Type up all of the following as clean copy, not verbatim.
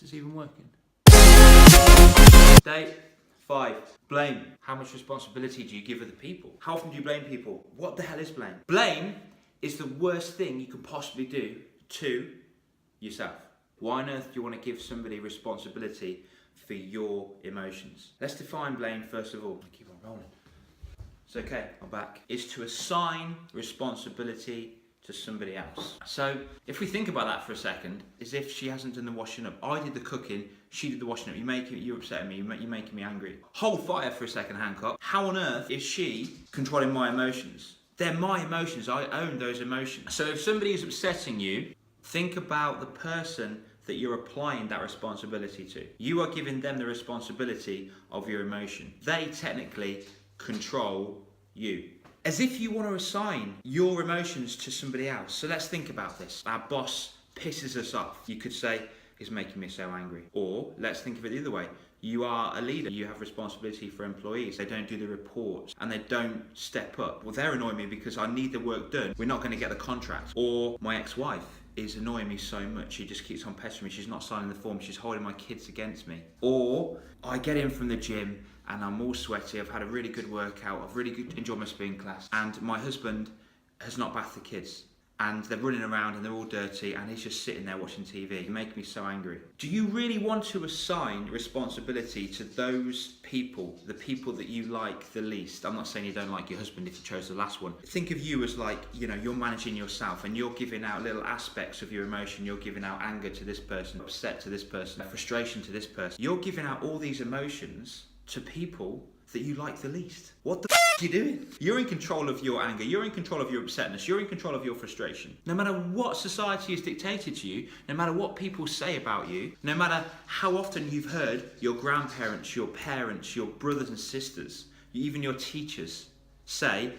Is this even working? Day 5. Blame. How much responsibility do you give other people? How often do you blame people? What the hell is blame? Blame is the worst thing you can possibly do to yourself. Why on earth do you want to give somebody responsibility for your emotions? Let's define blame first of all. Keep on rolling. It's okay, I'm back. It's to assign responsibility to somebody else. So if we think about that for a second, as if she hasn't done the washing up. I did the cooking, she did the washing up. You're upsetting me, you're making me angry. Hold fire for a second, Hancock. How on earth is she controlling my emotions? They're my emotions, I own those emotions. So if somebody is upsetting you, think about the person that you're applying that responsibility to. You are giving them the responsibility of your emotion. They technically control you. As if you want to assign your emotions to somebody else. So let's think about this. Our boss pisses us off. You could say, he's making me so angry. Or let's think of it the other way. You are a leader. You have responsibility for employees. They don't do the reports and they don't step up. Well, they're annoying me because I need the work done. We're not going to get the contract. Or my ex-wife is annoying me so much. She just keeps on pestering me. She's not signing the form. She's holding my kids against me. Or I get in from the gym and I'm all sweaty. I've had a really good workout. I've really enjoyed my spin class. And my husband has not bathed the kids. And they're running around and they're all dirty and he's just sitting there watching TV. You make me so angry. Do you really want to assign responsibility to those people, the people that you like the least? I'm not saying you don't like your husband if you chose the last one. Think of you as like, you're managing yourself and you're giving out little aspects of your emotion. You're giving out anger to this person, upset to this person, frustration to this person. You're giving out all these emotions to people that you like the least. What the are you doing? You're in control of your anger, you're in control of your upsetness, you're in control of your frustration. No matter what society has dictated to you, no matter what people say about you, no matter how often you've heard your grandparents, your parents, your brothers and sisters, even your teachers say,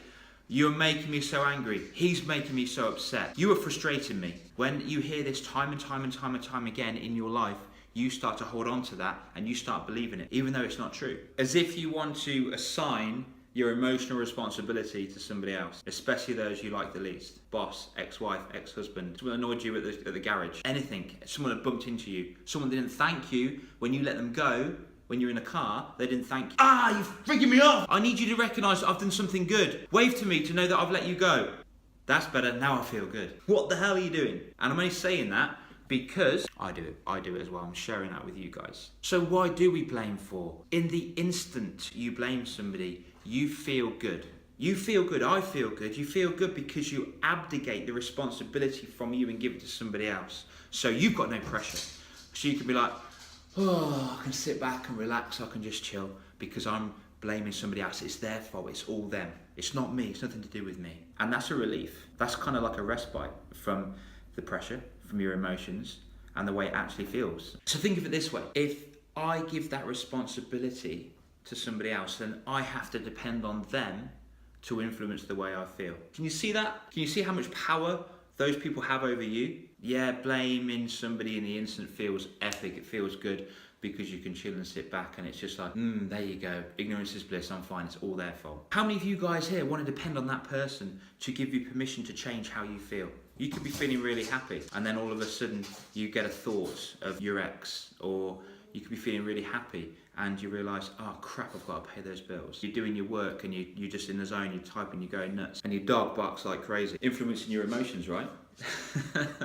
you're making me so angry, he's making me so upset, you are frustrating me. When you hear this time and time again in your life, you start to hold on to that and you start believing it, even though it's not true. As if you want to assign your emotional responsibility to somebody else, especially those you like the least. Boss, ex-wife, ex-husband, someone annoyed you at the garage, anything, someone that bumped into you, someone didn't thank you when you let them go, when you're in a car, they didn't thank you. You're freaking me off! I need you to recognise that I've done something good. Wave to me to know that I've let you go. That's better, now I feel good. What the hell are you doing? And I'm only saying that because I do it as well. I'm sharing that with you guys. So why do we blame for? In the instant you blame somebody, you feel good. You feel good, I feel good. You feel good because you abdicate the responsibility from you and give it to somebody else. So you've got no pressure. So you can be like, I can sit back and relax, I can just chill because I'm blaming somebody else. It's their fault, it's all them. It's not me, it's nothing to do with me. And that's a relief. That's kind of like a respite from the pressure, from your emotions and the way it actually feels. So think of it this way. If I give that responsibility to somebody else, then I have to depend on them to influence the way I feel. Can you see that? Can you see how much power those people have over you? Yeah, blaming somebody in the instant feels epic, it feels good because you can chill and sit back and it's just like, there you go, ignorance is bliss, I'm fine, it's all their fault. How many of you guys here want to depend on that person to give you permission to change how you feel? You could be feeling really happy and then all of a sudden you get a thought of your ex, or you could be feeling really happy and you realise, oh crap, I've got to pay those bills. You're doing your work and you're just in the zone, you're typing, you're going nuts, and your dog barks like crazy, influencing your emotions, right?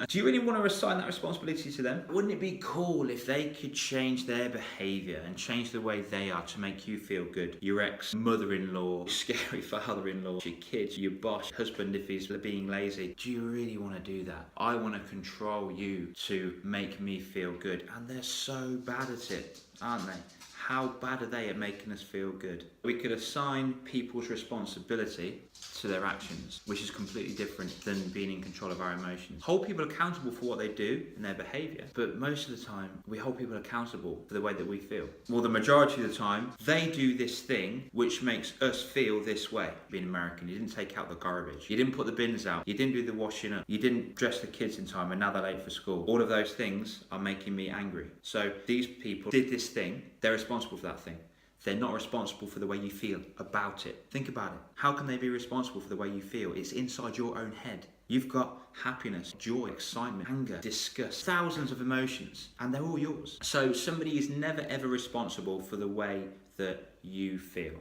Do you really want to assign that responsibility to them? Wouldn't it be cool if they could change their behaviour and change the way they are to make you feel good? Your ex-mother-in-law, scary father-in-law, your kids, your boss, husband if he's being lazy. Do you really want to do that? I want to control you to make me feel good. And they're so bad at it, aren't they? How bad are they at making us feel good? We could assign people's responsibility to their actions, which is completely different than being in control of our emotions. Hold people accountable for what they do and their behaviour, but most of the time we hold people accountable for the way that we feel. Well, the majority of the time they do this thing which makes us feel this way. Being American, you didn't take out the garbage, you didn't put the bins out, you didn't do the washing up, you didn't dress the kids in time and now they're late for school. All of those things are making me angry. So these people did this thing, they're responsible for that thing. They're not responsible for the way you feel about it. Think about it. How can they be responsible for the way you feel? It's inside your own head. You've got happiness, joy, excitement, anger, disgust, thousands of emotions, and they're all yours. So somebody is never ever responsible for the way that you feel.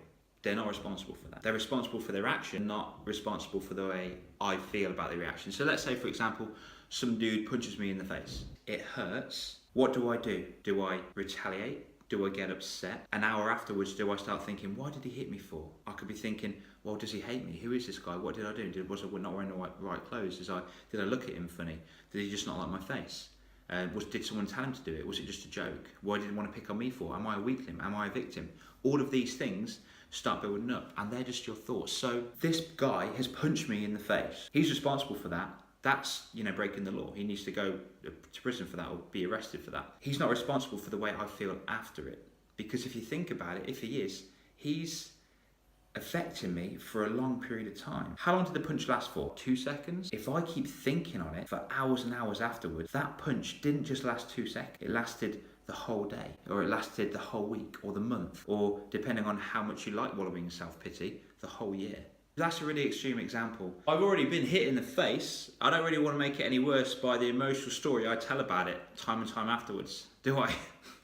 They're not responsible for that. They're responsible for their action, not responsible for the way I feel about the reaction. So let's say, for example, some dude punches me in the face. It hurts. What do? Do I retaliate? Do I get upset? An hour afterwards, do I start thinking, why did he hit me for? I could be thinking, well, does he hate me? Who is this guy? What did I do? Was I not wearing the right clothes? Did I look at him funny? Did he just not like my face? Did someone tell him to do it? Was it just a joke? What did he want to pick on me for? Am I a weakling? Am I a victim? All of these things start building up, and they're just your thoughts. So this guy has punched me in the face. He's responsible for that. That's, breaking the law. He needs to go to prison for that or be arrested for that. He's not responsible for the way I feel after it. Because if you think about it, if he is, he's affecting me for a long period of time. How long did the punch last for? 2 seconds? If I keep thinking on it for hours and hours afterwards, that punch didn't just last 2 seconds. It lasted the whole day, or it lasted the whole week, or the month, or depending on how much you like wallowing in self-pity, the whole year. That's a really extreme example. I've already been hit in the face. I don't really want to make it any worse by the emotional story I tell about it time and time afterwards, do I?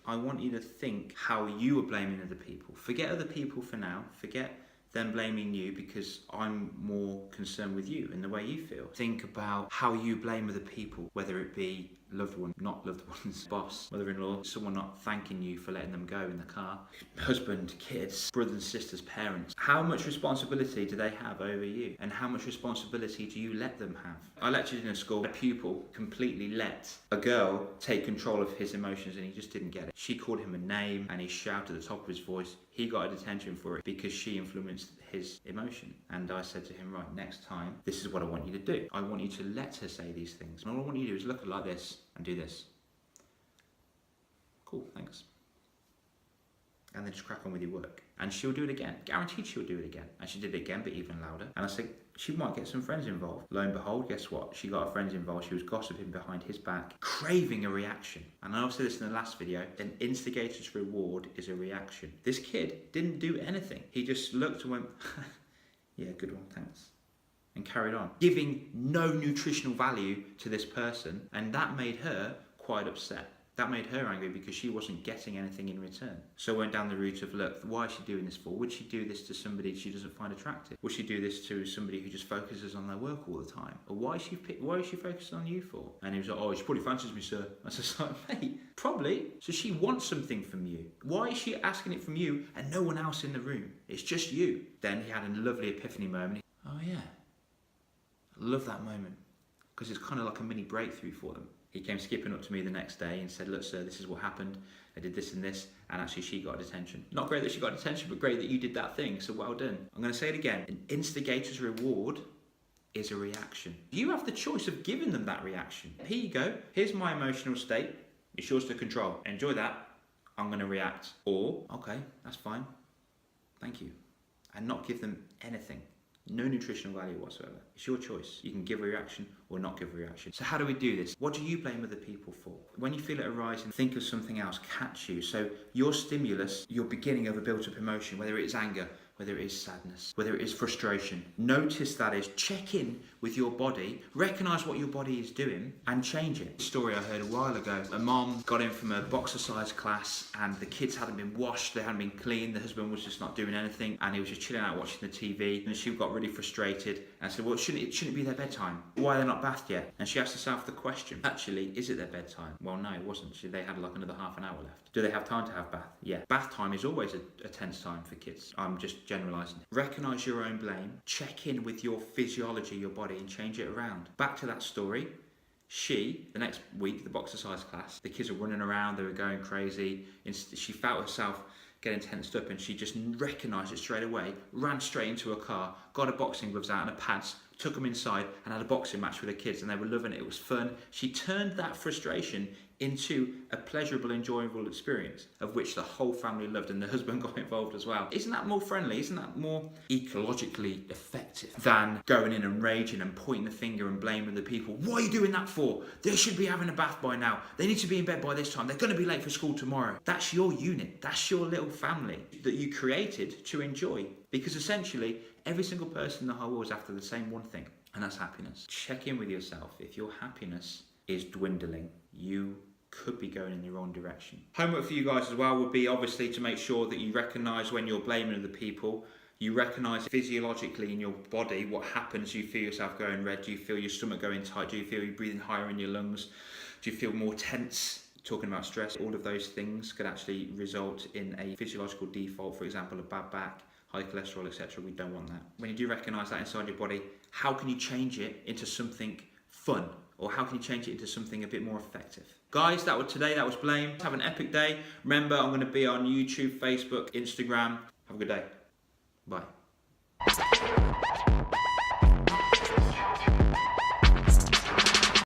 I want you to think how you are blaming other people. Forget other people for now. Forget them blaming you, because I'm more concerned with you and the way you feel. Think about how you blame other people, whether it be loved one, not loved ones, boss, mother-in-law, someone not thanking you for letting them go in the car, husband, kids, brothers and sisters, parents. How much responsibility do they have over you? And how much responsibility do you let them have? I lectured in a school. A pupil completely let a girl take control of his emotions, and he just didn't get it. She called him a name and he shouted at the top of his voice. He got a detention for it because she influenced his emotion. And I said to him, right, next time, this is what I want you to do. I want you to let her say these things. And all I want you to do is look like this and do this. Cool, thanks. And then just crack on with your work. And she'll do it again. Guaranteed she'll do it again. And she did it again, but even louder. And I said, she might get some friends involved. Lo and behold, guess what? She got her friends involved. She was gossiping behind his back, craving a reaction. And I also said this in the last video, an instigator's reward is a reaction. This kid didn't do anything. He just looked and went, yeah, good one, thanks. And carried on, giving no nutritional value to this person. And that made her quite upset. That made her angry because she wasn't getting anything in return. So I went down the route of, look, why is she doing this for? Would she do this to somebody she doesn't find attractive? Would she do this to somebody who just focuses on their work all the time? Or why is she focusing on you for? And he was like, oh, she probably fancies me, sir. I was like, mate, probably. So she wants something from you. Why is she asking it from you and no one else in the room? It's just you. Then he had a lovely epiphany moment. Oh yeah, I love that moment, because it's kind of like a mini breakthrough for them. He came skipping up to me the next day and said, look, sir, this is what happened. I did this and this, and actually she got detention. Not great that she got detention, but great that you did that thing, so well done. I'm going to say it again. An instigator's reward is a reaction. You have the choice of giving them that reaction. Here you go. Here's my emotional state. It's yours to control. Enjoy that. I'm going to react. Or, okay, that's fine. Thank you. And not give them anything. No nutritional value whatsoever. It's your choice. You can give a reaction or not give a reaction. So how do we do this? What do you blame other people for? When you feel it arising, think of something else, catch you. So your stimulus, your beginning of a built-up emotion, whether it's anger, whether it is sadness, whether it is frustration, notice that is, check in with your body, recognize what your body is doing and change it. A story I heard a while ago, a mom got in from a boxercise class and the kids hadn't been washed, they hadn't been cleaned, the husband was just not doing anything and he was just chilling out watching the TV, and she got really frustrated and said, well, shouldn't it be their bedtime? Why are they not bathed yet? And she asked herself the question, actually, is it their bedtime? Well, no, it wasn't. They had like another half an hour left. Do they have time to have bath? Yeah. Bath time is always a tense time for kids. I'm just generalising. Recognise your own blame. Check in with your physiology, your body, and change it around. Back to that story. The next week, the boxercise class, the kids were running around, they were going crazy. She felt herself getting tensed up and she just recognised it straight away, ran straight into a car, got her boxing gloves out and her pads, took them inside and had a boxing match with the kids, and they were loving it. It was fun. She turned that frustration into a pleasurable, enjoyable experience of which the whole family loved, and the husband got involved as well. Isn't that more friendly? Isn't that more ecologically effective than going in and raging and pointing the finger and blaming the people? What are you doing that for? They should be having a bath by now. They need to be in bed by this time. They're going to be late for school tomorrow. That's your unit. That's your little family that you created to enjoy. Because essentially, every single person in the whole world is after the same one thing. and that's happiness. Check in with yourself. If your happiness is dwindling, you could be going in the wrong direction. Homework for you guys as well would be obviously to make sure that you recognise when you're blaming other people. You recognise physiologically in your body what happens. Do you feel yourself going red? Do you feel your stomach going tight? Do you feel you breathing higher in your lungs? Do you feel more tense? Talking about stress, all of those things could actually result in a physiological default, for example, a bad back, high cholesterol, etc. We don't want that. When you do recognise that inside your body, how can you change it into something fun? Or how can you change it into something a bit more effective? Guys, that was today. That was Blame. Have an epic day. Remember, I'm going to be on YouTube, Facebook, Instagram. Have a good day. Bye.